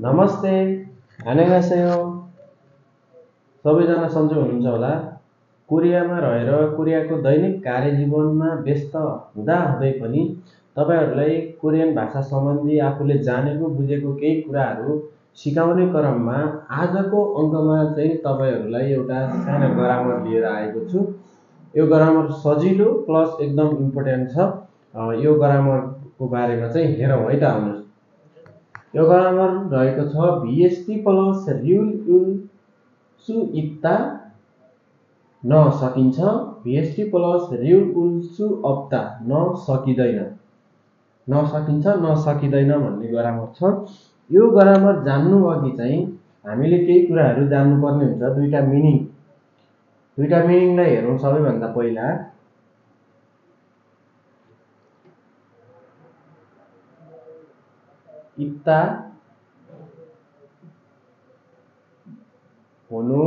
नमस्ते, 안녕하세요। सबैजना सन्चो हुनुहुन्छ होला। कोरियामा रहेर कोरियाको दैनिक कार्यजीवनमा व्यस्त हुँदाहुँदै पनि तपाईहरुलाई कोरियन भाषा सम्बन्धी आफूले जानेको बुझेको केही कुराहरू सिकाउने क्रममा आजको अङ्कमा चाहिँ तपाईहरुलाई एउटा सानो ग्रामर लिएर आएको छु। यो ग्रामर सजिलो प्लस एकदम इम्पोर्टेन्ट छ। यो ग्रामरको बारेमा चाहिँ हेरौँ है त। आउनुहोस्, यो ग्रामर रहेको छ VST प्लस रिउल युल सु इप्ता न सकिन्छ, VST प्लस रिउल युल सु अप्ता न सकिदैन, न सकिन्छ न सकिदैन भन्ने ग्रामर छ। यो ग्रामर जान्नु अघि चाहिँ हामीले केही कुराहरू जान्नुपर्ने हुन्छ। दुईटा मिनिङलाई हेरौँ। सबैभन्दा पहिला इप्ता हुनु,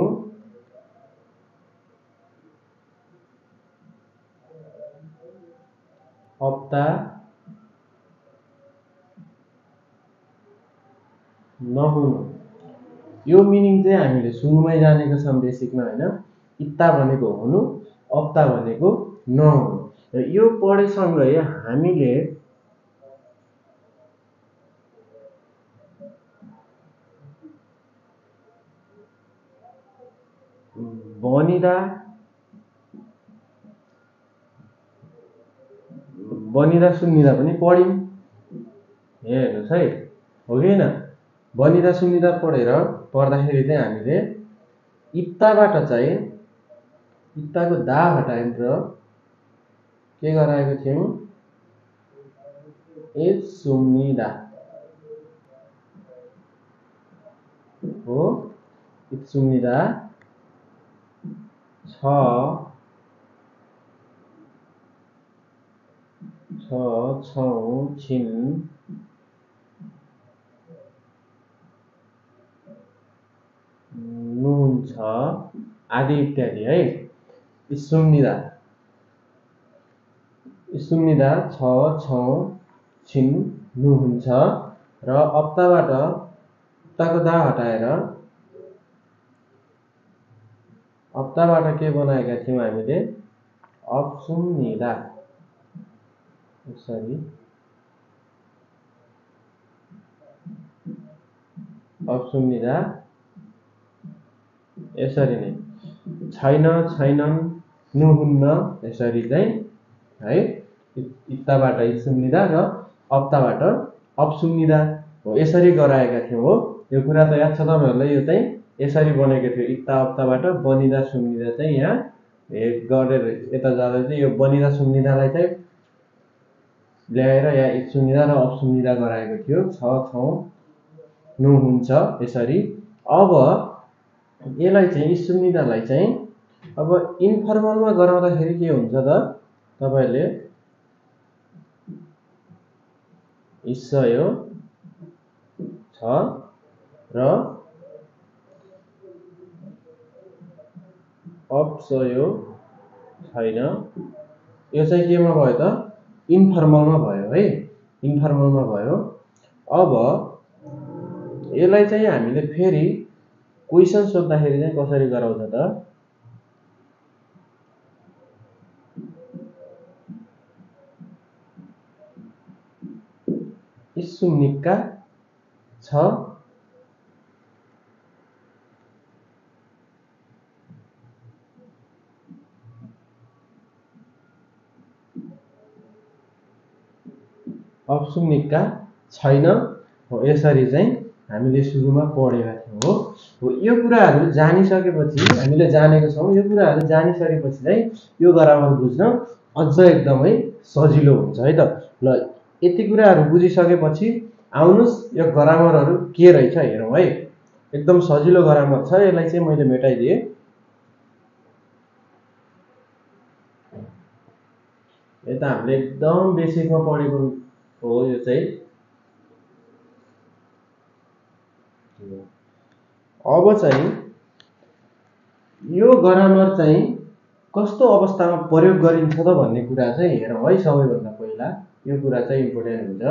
अप्ता नहुनु। यो मिनिङ चाहिँ हामीले सुरुमै जानेको छौँ बेसिकमा हैन। इप्ता भनेको हुनु, अप्ता भनेको नहुनु। र यो पढेसँगै हामीले बनिदा सुन्निदा पनि पढ्यौं। हेर्नुस् है, हो कि हैन? बनिदा सुन्निदा पढ्दाखेरि चाहिँ हामीले इप्ताबाट चाहिँ इप्ताको दा हटाएर के गराएको थियौं? एच सुन्निदा हो। एच सुन्निदा छ छौं छिन नुन छ आदि इत्यादि है। इस्सुम्निदा छ छौं छिन नु हुन्छ र अप्ताबाट अप्ताको दा हटाएर अप्ताबाट के बनाएका थियौं हामीले? अप्सुम्निदा। यसरी अप्सुम्निदा यसरी नै छैन छैनन् नुहुन्न यसरी चाहिँ है। इप्ताबाट इस्सुम्निदा र अप्ताबाट अप्सुम्निदा हो, यसरी गराएका थियौं हो। यो कुरा त याद छ तपाईहरुलाई? यो चाहिँ यसरी बनेको थियो। इप्ता अप्ताबाट बनिदा सुन्निदा चाहिँ यहाँ गरेर यता जाँदा चाहिँ यो बनिदा सुन्निदालाई चाहिँ ल्याएर यहाँ इस्सुम्निदा र अप्सुम्निदा गराएको थियो। छ छौं नु हुन्छ यसरी। अब यसलाई चाहिँ इस्सुम्निदालाई चाहिँ अब इन्फर्मलमा गराउँदाखेरि के हुन्छ त? तपाईहरुले इस्सयो छ र अप्सयो छैन। यो चाहिँ केमा भयो त? इन्फर्मलमा भयो है। इन्फर्मलमा भयो। अब यसलाई चाहिँ हामीले फेरि क्वेशन सोध्दाखेरि चाहिँ कसरी गराउँछ त? इस्सुम्निक्का छ अप्सुम्निक्का छैन हो। यसरी चाहिँ हामीले सुरुमा पढेका थियौं हो। यो कुराहरू जानिसकेपछि हामीले जानेको छौं। यो कुराहरू जानिसकेपछि चाहिँ यो ग्रामर बुझ्न अझ एकदमै सजिलो हुन्छ है त। ल यति कुराहरू बुझिसकेपछि आउनुस् यो ग्रामरहरू के रहेछ हेरौँ है। एकदम सजिलो ग्रामर छ। यसलाई चाहिँ मैले मेटाइदिए। यता हामीले एकदम बेसिकमा पढेको हो यो चाहिँ। अब चाहिँ यो ग्रामर चाहिँ कस्तो अवस्थामा प्रयोग गरिन्छ त भन्ने कुरा चाहिँ हेरौँ है। सबैभन्दा पहिला यो कुरा चाहिँ इम्पोर्टेन्ट हुन्छ।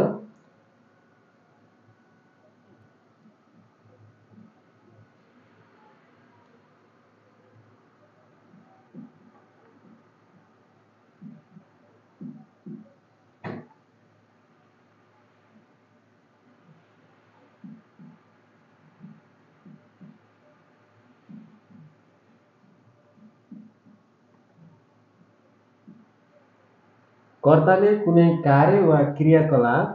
कर्ताले कुनै कार्य वा क्रियाकलाप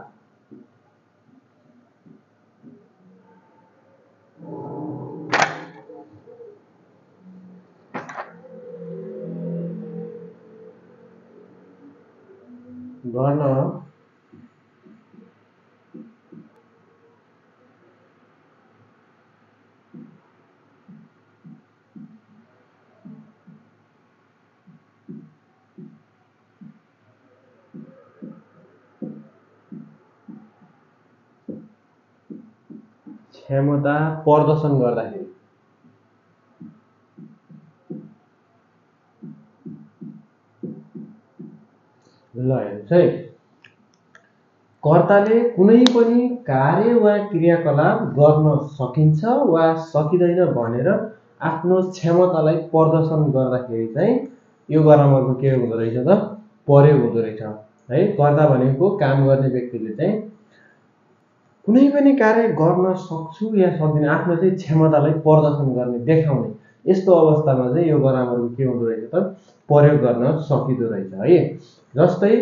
गर्न क्षमता प्रदर्शन गर्दाखेरि ल हेर्नुहोस् है, कर्ताले कुनै पनि कार्य वा क्रियाकलाप गर्न सकिन्छ वा सकिँदैन भनेर आफ्नो क्षमतालाई प्रदर्शन गर्दाखेरि चाहिँ यो ग्रामरको के हुँदो रहेछ त प्रयोग हुँदो रहेछ है। कर्ता भनेको काम गर्ने व्यक्तिले चाहिँ कुनै पनि कार्य गर्न सक्छु या सक्दिनँ आफ्नो चाहिँ क्षमतालाई प्रदर्शन गर्ने देखाउने यस्तो अवस्थामा चाहिँ यो ग्रामरको के हुँदो रहेछ त प्रयोग गर्न सकिँदो रहेछ है। जस्तै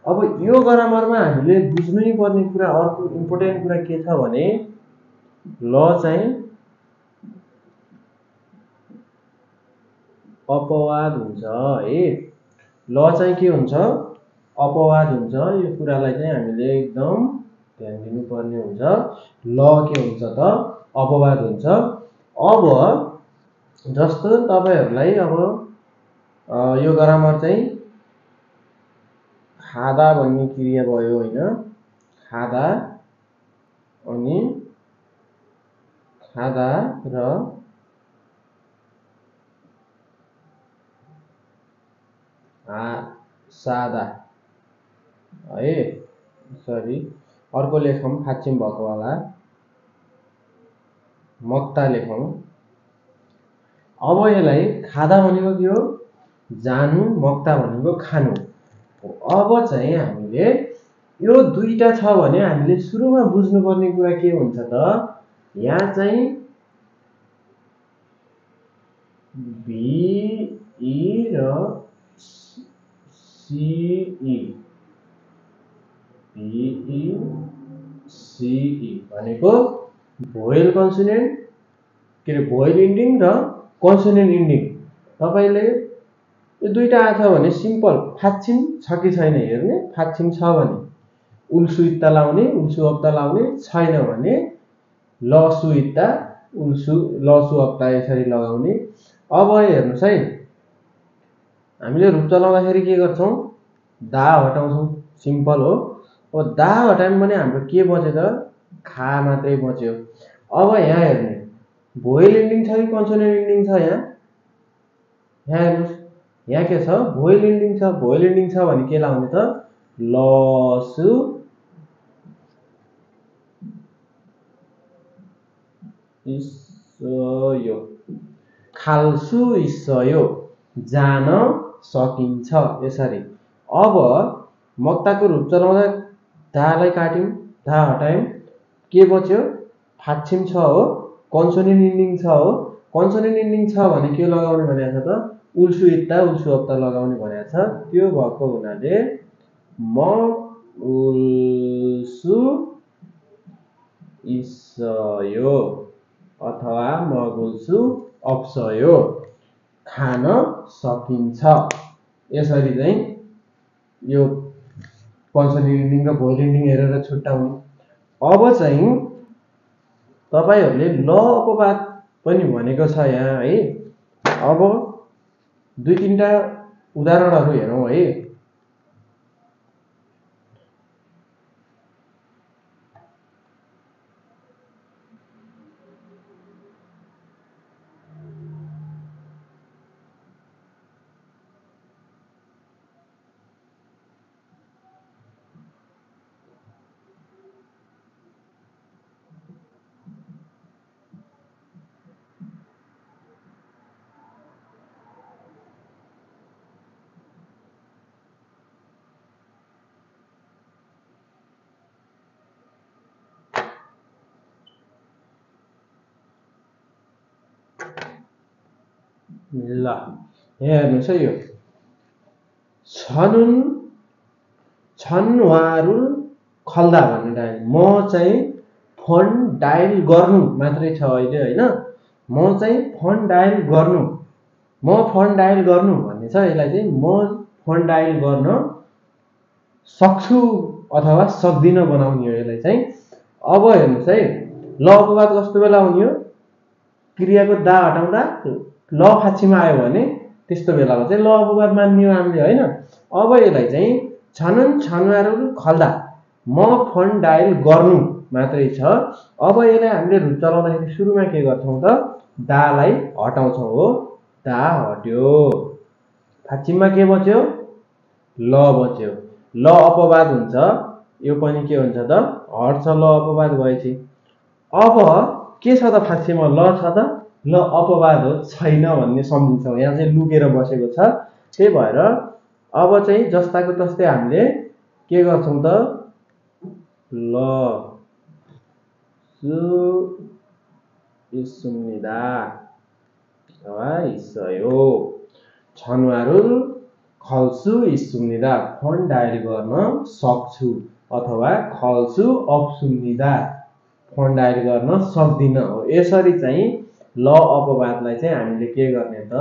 अब यो ग्रामरमा हामीले बुझ्नै पर्ने कुरा अर्को इम्पोर्टेन्ट कुरा के छ भने ल चाहिँ अपवाद हुन्छ है। ल चाहिँ के हुन्छ अपवाद हुन्छ। यो कुरालाई चाहिँ हामीले एकदम ध्यान दिनुपर्ने हुन्छ। ल के हुन्छ त अपवाद हुन्छ। अब जस्तो तपाईहरुलाई अब यो ग्रामर चाहिँ खादा भन्ने क्रिया भयो हैन। खादा अनि खादा र सादा है। सरी अर्को लेखौं फाक्षम भएको होला मक्ता लेखौं। अब यसलाई खादा भनेको के हो जानु, मक्ता भनेको खानु। अब चाहिँ हामीले यो दुईटा छ भने हामीले सुरुमा बुझ्नुपर्ने कुरा के हुन्छ त यहाँ चाहिँ बी ई र सी ई भनेको भोयल कन्सोनेन्ट के रे भोयल इन्डिङ र कन्सोनेन्ट इन्डिङ। तपाईले यो दुईटा आछ भने सिम्पल फाक्षम छ कि छैन हेर्ने। फाक्षम छ भने उल्सु इत्ता लाउने, उल्सु अप्ता लाउने, छैन भने लसु इत्ता उल्सु लसु अप्ता यसरी लगाउने। अब हेर्नुस् है, हामीले रूप चलाउँदाखेरि के गर्छौं दा हटाउँछौं, सिम्पल हो। अब दा हटायौं भने हाम्रो के बच्यो त खा मात्रै बच्यो। अब यहाँ हेर्ने भोयल इन्डिङ छ कि कन्सोनेन्ट इन्डिङ छ यहाँ हेर्नुस्। यहाँ के छ भोयल इन्डिङ छ। भोयल इन्डिङ छ भने के लाउने त लसु इस्सयो खाल्सु इस्सयो जान सकिन्छ यसरी। अब मक्ताको रूप चलाउँदा दालाई काट्यौं, दा हटायौं, के बच्यो फाक्षम छ हो, कन्सोनेन्ट इन्डिङ छ हो। कन्सोनेन्ट इन्डिङ छ भने के लगाउने भनेको छ त उल्सु इत्ता उल्सु अप्ता लगाउने भनेको छ। त्यो भएको हुनाले म उल्सु इस्सयो अथवा मगुल्सु अप्सयो खान सकिन्छ। यसरी चाहिँ यो कन्सोनेन्ट इन्डिङ र भोयल इन्डिङ हेरेर छुट्याउने। अब चाहिँ तपाईहरुले ल अपवाद पनि भनेको छ यहाँ है। अब दुई तीनटा उदाहरणहरु हेरौं है। ल यहाँ हेर्नुस् है, यो छनुन छन्वारुल खल्दा भन्ने म चाहिँ फोन डायल गर्नु मात्रै छ अहिले होइन। म चाहिँ फोन डायल गर्नु, म फोन डायल गर्नु भन्ने छ। यसलाई चाहिँ म फोन डायल गर्न सक्छु अथवा सक्दिनँ बनाउने हो यसलाई चाहिँ। अब हेर्नुहोस् है, ल अपवाद कस्तो बेला हुने हो? क्रियाको दा हटाउँदा ल फाक्षीमा आयो भने त्यस्तो बेलामा चाहिँ ल अपवाद मान्ने हो हामीले होइन। अब यसलाई चाहिँ छनन छनवारुल खल्दा म फोन डायल गर्नु मात्रै छ। अब यसलाई हामीले चलाउँदाखेरि सुरुमा के गर्छौँ त? दालाई हटाउँछौँ हो, दा हट्यो, फाक्षीमा के बच्यो? ल बच्यो। ल अपवाद हुन्छ, यो पनि के हुन्छ त? हट्छ ल अपवाद भएपछि। अब के छ त फाक्षीमा? ल छ त, ल अपवाद हो, छैन भन्ने सम्झिन्छौँ। यहाँ चाहिँ लुकेर बसेको छ। त्यही भएर अब चाहिँ जस्ताको तस्तै हामीले के गर्छौँ त? ल सु इसुम्निदा अथवा इसयो छन्वारुल खल्सु इसुम्निदा फोन डायल गर्न सक्छु अथवा खल्सु अप्सुम्निदा फोन डायल गर्न सक्दिनँ हो। यसरी चाहिँ ल अपवादलाई चाहिँ हामीले के गर्ने त?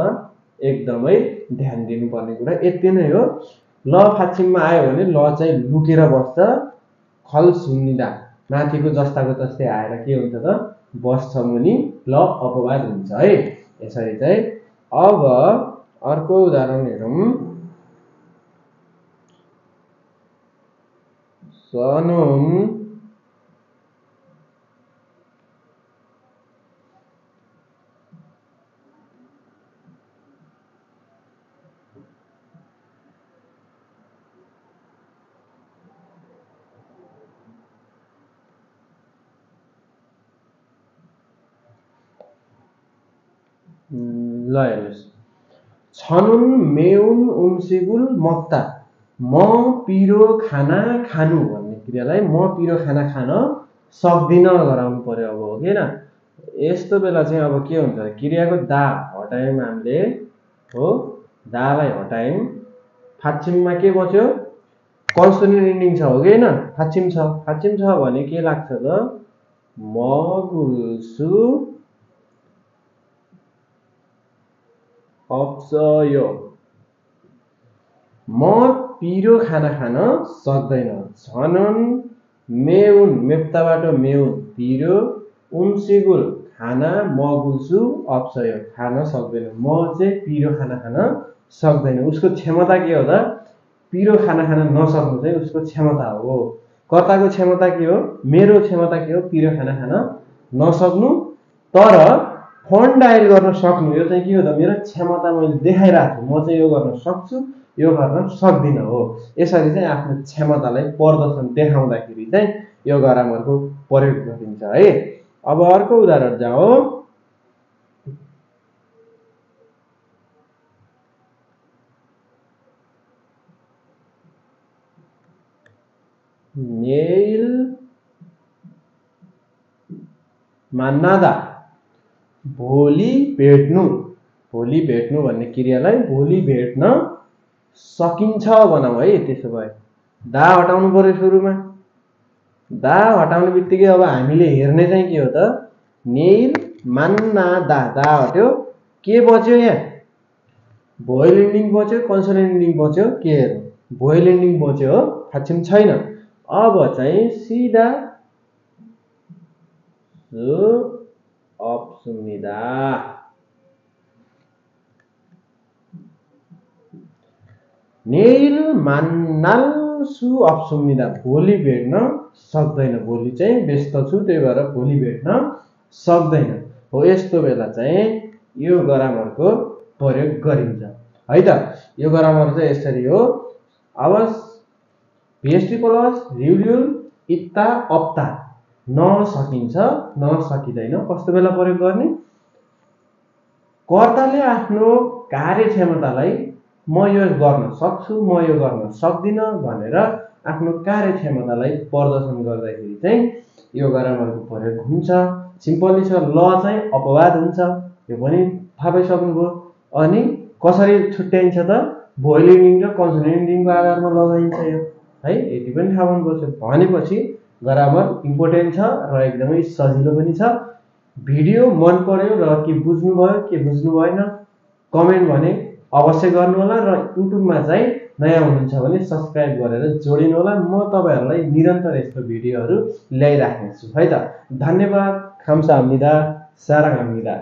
एकदमै ध्यान दिनुपर्ने कुरा यति नै हो। ल फाक्षीमा आयो भने ल चाहिँ लुकेर बस्छ, खल्सुम्निदा माथिको जस्ताको तस्तै आएर के हुन्छ त? बस्छ मुनि, ल अपवाद हुन्छ है। यसरी चाहिँ अब अर्को उदाहरण हेरौँ। सनुन ल हेर्नुहोस्, छनुन मेउन उम्सिगुल मक्ता म पिरो खाना खानु भन्ने क्रियालाई म पिरो खाना खान सक्दिनँ गराउनु पर्यो अब, हो कि न? यस्तो बेला चाहिँ अब के हुन्छ? क्रियाको दा हटायौँ हामीले हो, दालाई हटायौँ, फाक्षीममा के बच्यो? कन्सोनेन्ट इन्डिङ छ, हो कि न? फाक्षीम छ, फाक्षीम छ भने के लाग्छ त? मगुल्सु अप्सयो म पिरो खाना खान सक्दैन। छनन मेउन मेप्ताबाट मेउन पिरो, उम्सिगुल खाना, मगुल्सु अप्सयो खान सक्दैन। म चाहिँ पिरो खाना खान सक्दैन। उसको क्षमता के हो त? पिरो खाना खान नसक्नु चाहिँ उसको क्षमता हो। कर्ताको क्षमता के हो? मेरो क्षमता के हो? पिरो खाना खान नसक्नु, तर फोन डायल गर्न सक्नु यो चाहिँ के हो त? मेरो क्षमता मैले देखाइरहेको छु, म चाहिँ यो गर्न सक्छु, यो गर्न सक्दिनँ हो। यसरी चाहिँ आफ्नो क्षमतालाई प्रदर्शन देखाउँदाखेरि चाहिँ यो ग्रामरको प्रयोग गरिन्छ है। अब अर्को उदाहरण जाऊ। नेल मान्नादा भोलि भेट्नु, भोलि भेट्नु भन्ने क्रियालाई भोलि भेट्न सकिन्छ बनाऊ है। त्यसो भए दा हटाउनु पर्यो सुरुमा। दा हटाउने बित्तिकै अब हामीले हेर्ने चाहिँ के हो त? नेल मान्नादा, दा हट्यो, के बच्यो यहाँ? भोइल इन्डिङ बच्यो, कन्सोनेन्ट इन्डिङ बच्यो, के हेर्नु? भोइल इन्डिङ बच्यो हो, फाक्षीम छैन। अब चाहिँ सिधा अप्सुम्निदा नेल मान्नाल सु अप्सुम्निदा भोलि भेट्न सक्दैन। भोलि चाहिँ व्यस्त छु, त्यही भएर भोलि भेट्न सक्दैन हो। यस्तो बेला चाहिँ यो ग्रामरको प्रयोग गरिन्छ है त। यो ग्रामर चाहिँ यसरी हो। अब भिएसटी प्लस रिउड्युल इत्ता अप्ता नसकिन्छ, नसकिँदैन, कस्तो बेला प्रयोग गर्ने? कर्ताले आफ्नो कार्यक्षमतालाई म यो गर्न सक्छु, म यो गर्न सक्दिनँ भनेर आफ्नो कार्यक्षमतालाई प्रदर्शन गर्दाखेरि चाहिँ यो ग्रामरको प्रयोग हुन्छ। सिम्पली छ, ल चाहिँ अपवाद हुन्छ, यो पनि थाहा पाइसक्नुभयो। अनि कसरी छुट्याइन्छ त? भोइल इन्डिङ र कन्सोनेन्ट इन्डिङको आधारमा लगाइन्छ यो। है, यति पनि थाहा हुनुपर्छ। भनेपछि ग्रामर इम्पोर्टेन्ट छ र एकदमै सजिलो पनि छ। भिडियो मन पर्यो र के बुझ्नुभयो के बुझ्नु भएन कमेन्ट भने अवश्य गर्नु होला र युट्युबमा चाहिँ नयाँ हुनुहुन्छ भने सब्स्क्राइब गरेर जोडिनु होला। म तपाईहरुलाई निरन्तर यस्तो भिडियोहरू ल्याइराख्नेछु है त। धन्यवाद, 감사합니다, 사랑합니다।